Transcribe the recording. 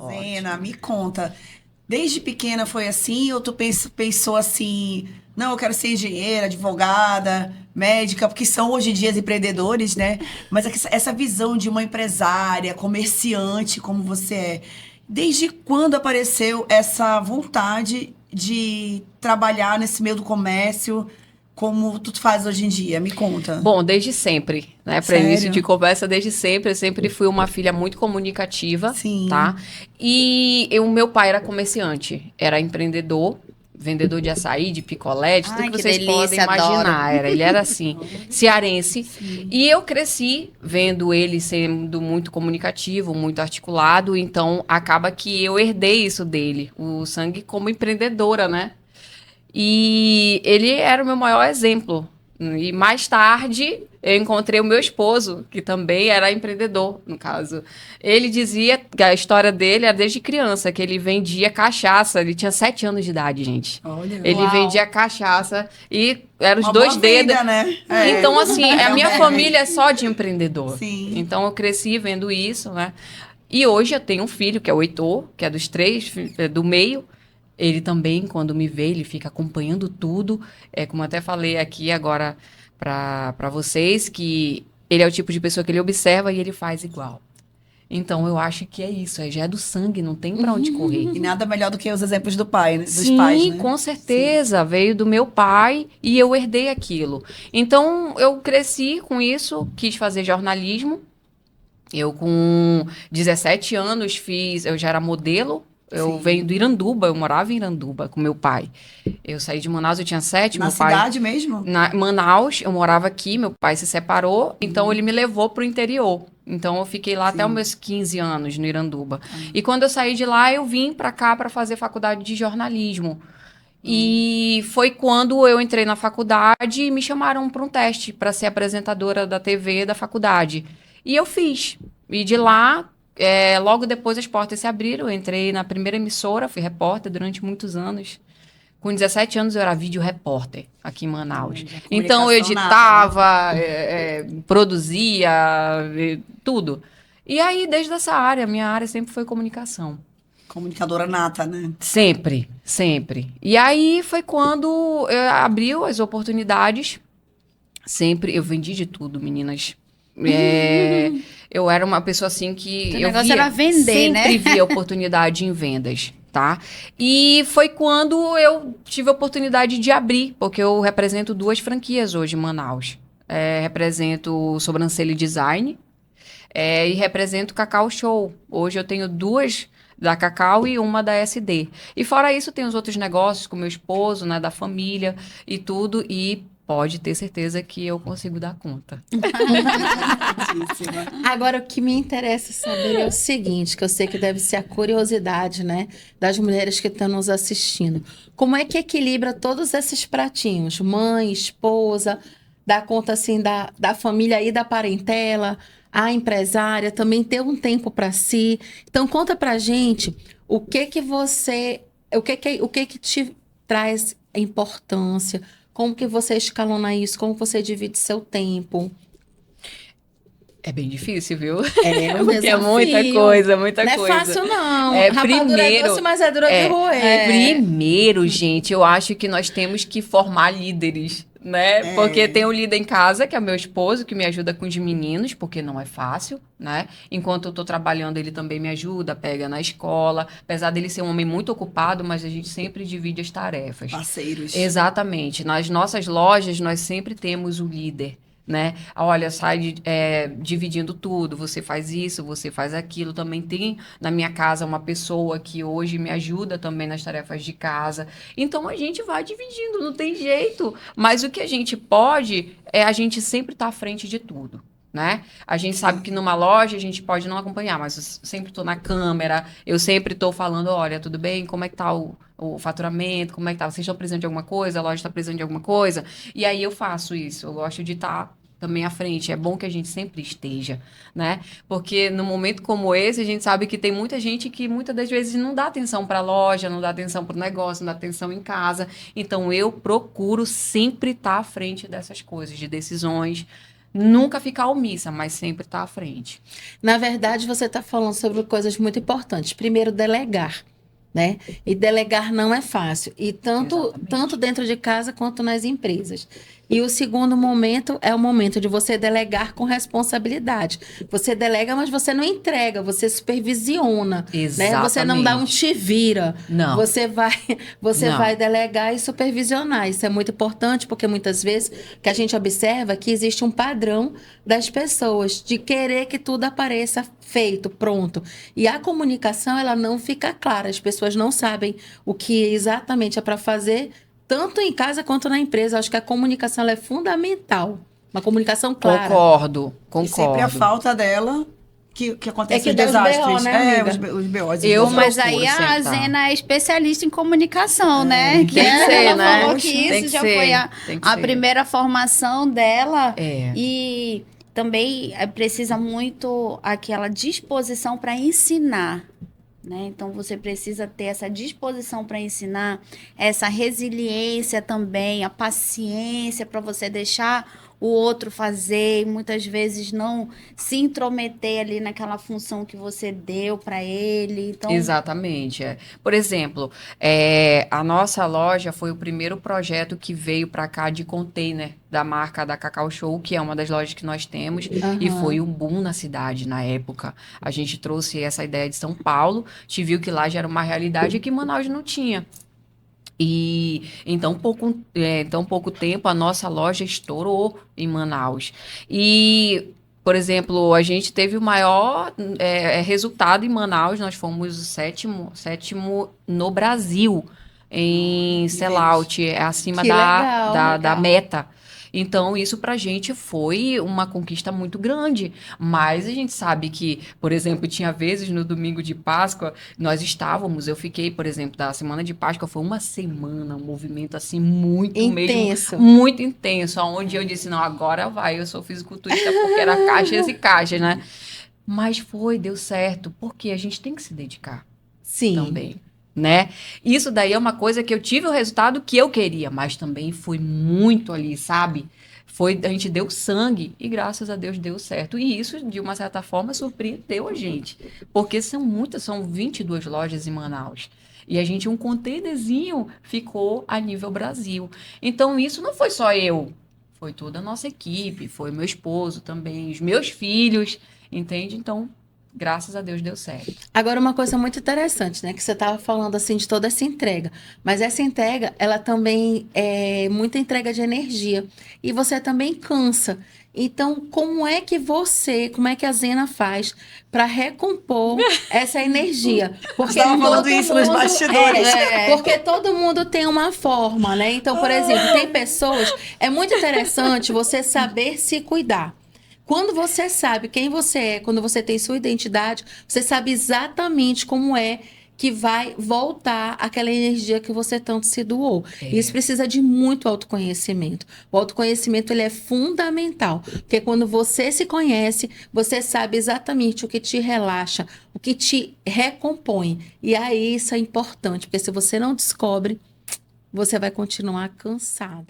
Zena, Ótimo. me conta. Desde pequena foi assim, ou tu pensou assim, não, eu quero ser engenheira, advogada, médica, porque são hoje em dia empreendedores, né? Mas essa visão de uma empresária, comerciante, como você é, desde quando apareceu essa vontade de trabalhar nesse meio do comércio, como tu faz hoje em dia? Me conta. Bom, desde sempre, né? Para início de Sério? conversa, desde sempre. Eu sempre fui uma filha muito comunicativa, tá? Sim. O meu pai era comerciante, era empreendedor, vendedor de açaí, de picolé, de tudo Ai, que que vocês podem delícia, adoro. imaginar. Ele era assim, cearense. Sim. E eu cresci vendo ele sendo muito comunicativo, muito articulado. Então, acaba que eu herdei isso dele, o sangue como empreendedora, né? E ele era o meu maior exemplo. E mais tarde eu encontrei o meu esposo, que também era empreendedor, no caso. Ele dizia que a história dele era desde criança, que ele vendia cachaça. Ele tinha 7 anos de idade, gente. Olha. Ele vendia Uau. cachaça e eram os Uma boa dois dedos. venda, né? É. Então, assim, a minha Também. família é só de empreendedor. Sim. Então, eu cresci vendo isso, né? E hoje eu tenho um filho, que é o Heitor, que é dos três, do meio. Ele também, quando me vê, ele fica acompanhando tudo. É, como eu até falei aqui agora para vocês, que ele é o tipo de pessoa que ele observa e ele faz igual. Então, eu acho que é isso. Já é do sangue, não tem para onde correr. E nada melhor do que os exemplos do pai, né? Dos pais, Sim, né? com Sim. certeza. Veio do meu pai e eu herdei aquilo. Então, eu cresci com isso, quis fazer jornalismo. Eu, com 17 anos, eu já era modelo. Eu venho do Sim. Iranduba, eu morava em Iranduba com meu pai. Eu saí de Manaus, eu tinha 7, Na meu pai. cidade mesmo? Na Manaus, eu morava aqui, meu pai se separou, então ele me levou para o interior. Então eu fiquei lá até os Sim. meus 15 anos no Iranduba. E quando eu saí de lá, eu vim para cá para fazer faculdade de jornalismo. E foi quando eu entrei na faculdade e me chamaram para um teste para ser apresentadora da TV da faculdade. E eu fiz. E de lá, logo depois as portas se abriram. Eu entrei na primeira emissora, fui repórter durante muitos anos. Com 17 anos eu era vídeo repórter aqui em Manaus. Já Então eu comunicação nata, né? editava, produzia, tudo. E aí, desde essa área, minha área sempre foi comunicação. Comunicadora nata, né? Sempre, sempre. E aí foi quando abriu as oportunidades. Sempre, eu vendi de tudo, meninas. É, eu era uma pessoa assim que O eu negócio era via, vender, né? sempre via oportunidade em vendas, tá? E foi quando eu tive a oportunidade de abrir, porque eu represento 2 franquias hoje em Manaus. Represento Sobrancelha e Design, e represento Cacau Show. Hoje eu tenho 2 da Cacau e uma da SD. E fora isso, tem os outros negócios com meu esposo, né, da família e tudo. E pode ter certeza que eu consigo dar conta. Interessantíssima. Agora, o que me interessa saber é o seguinte, que eu sei que deve ser a curiosidade, né, das mulheres que estão nos assistindo. Como é que equilibra todos esses pratinhos? Mãe, esposa, dá conta, assim, da família e da parentela, a empresária, também ter um tempo para si. Então, conta pra gente o que que te traz importância, como que você escalona isso, como você divide seu tempo. É bem difícil, viu? É um Porque é muita desafio. coisa, muita Não é coisa. fácil, não. É, Rapadura é doce, primeiro, mas é dura de roer. primeiro, gente, eu acho que nós temos que formar líderes, né? Porque É. tem o líder em casa, que é o meu esposo, que me ajuda com os meninos, porque não é fácil, né? Enquanto eu tô trabalhando, ele também me ajuda, pega na escola. Apesar dele ser um homem muito ocupado, mas a gente sempre divide as tarefas. Parceiros. Exatamente. Nas nossas lojas, nós sempre temos o líder, né? Olha, dividindo tudo. Você faz isso, você faz aquilo. Também tem na minha casa uma pessoa que hoje me ajuda também nas tarefas de casa. Então a gente vai dividindo, não tem jeito. Mas o que a gente pode é a gente sempre estar à frente de tudo. Né? A gente sabe que numa loja a gente pode não acompanhar, mas eu sempre estou na câmera, eu sempre estou falando, olha, tudo bem? Como é que tá o faturamento? Como é que tá? Vocês estão precisando de alguma coisa? A loja está precisando de alguma coisa? E aí eu faço isso, eu gosto de estar também à frente. É bom que a gente sempre esteja, né? Porque no momento como esse, a gente sabe que tem muita gente que muitas das vezes não dá atenção para a loja, não dá atenção para o negócio, não dá atenção em casa. Então eu procuro sempre estar à frente dessas coisas, de decisões, Nunca ficar omissa, mas sempre estar à frente. Na verdade, você está falando sobre coisas muito importantes. Primeiro, delegar, né? E delegar não é fácil. E Exatamente. tanto dentro de casa quanto nas empresas. E o segundo momento é o momento de você delegar com responsabilidade. Você delega, mas você não entrega, você supervisiona, né? Você não dá um Exatamente. te vira. Não. Você Não. vai delegar e supervisionar. Isso é muito importante, porque muitas vezes que a gente observa que existe um padrão das pessoas de querer que tudo apareça feito, pronto. E a comunicação, ela não fica clara. As pessoas não sabem o que exatamente é para fazer, tanto em casa quanto na empresa. Eu acho que a comunicação ela é fundamental. Uma comunicação clara. Concordo, E sempre a concordo. falta dela que acontece que os dá os BO, desastres. né, amiga? Os BOs. Eu os Mas procuro aí a sempre tá. Zena é especialista em comunicação, né? Tem que ser, ela né? falou que Tem isso que já ser, foi tem que a ser. primeira formação dela. É. E também precisa muito aquela disposição para ensinar. Né? Então, você precisa ter essa disposição para ensinar, essa resiliência também, a paciência para você deixar o outro fazer e muitas vezes não se intrometer ali naquela função que você deu para ele. Então, Exatamente. É. Por exemplo, a nossa loja foi o primeiro projeto que veio para cá de container da marca da Cacau Show, que é uma das lojas que nós temos, e Aham. foi um boom na cidade na época. A gente trouxe essa ideia de São Paulo, te viu que lá já era uma realidade que Manaus não tinha. E em tão pouco tempo a nossa loja estourou em Manaus. E, por exemplo, a gente teve o maior resultado em Manaus, nós fomos o sétimo no Brasil em sellout, acima Que da, legal, da legal. meta. Então, isso pra gente foi uma conquista muito grande. Mas a gente sabe que, por exemplo, tinha vezes no domingo de Páscoa, eu fiquei, por exemplo, da semana de Páscoa, foi uma semana, um movimento assim Intenso. muito intenso, onde eu disse, não, agora vai, eu sou fisiculturista porque era caixas e caixas, né? Mas deu certo, porque a gente tem que se dedicar Sim. também, né? Isso daí é uma coisa que eu tive o resultado que eu queria, mas também foi muito ali, sabe? A gente deu sangue e graças a Deus deu certo. E isso, de uma certa forma, surpreendeu a gente. Porque são 22 lojas em Manaus. E a gente, um containerzinho ficou a nível Brasil. Então, isso não foi só eu. Foi toda a nossa equipe, foi meu esposo também, os meus filhos, entende? Então, graças a Deus deu certo. Agora, uma coisa muito interessante, né? Que você estava falando, assim, de toda essa entrega. Mas essa entrega, ela também é muita entrega de energia. E você também cansa. Então, como é que a Zena faz para recompor essa energia? Porque Estava falando todo isso nos mundo- bastidores. Porque todo mundo tem uma forma, né? Então, por exemplo, tem pessoas... É muito interessante você saber se cuidar. Quando você sabe quem você é, quando você tem sua identidade, você sabe exatamente como é que vai voltar aquela energia que você tanto se doou. É. Isso precisa de muito autoconhecimento. O autoconhecimento ele é fundamental, porque quando você se conhece, você sabe exatamente o que te relaxa, o que te recompõe. E aí isso é importante, porque se você não descobre, você vai continuar cansado.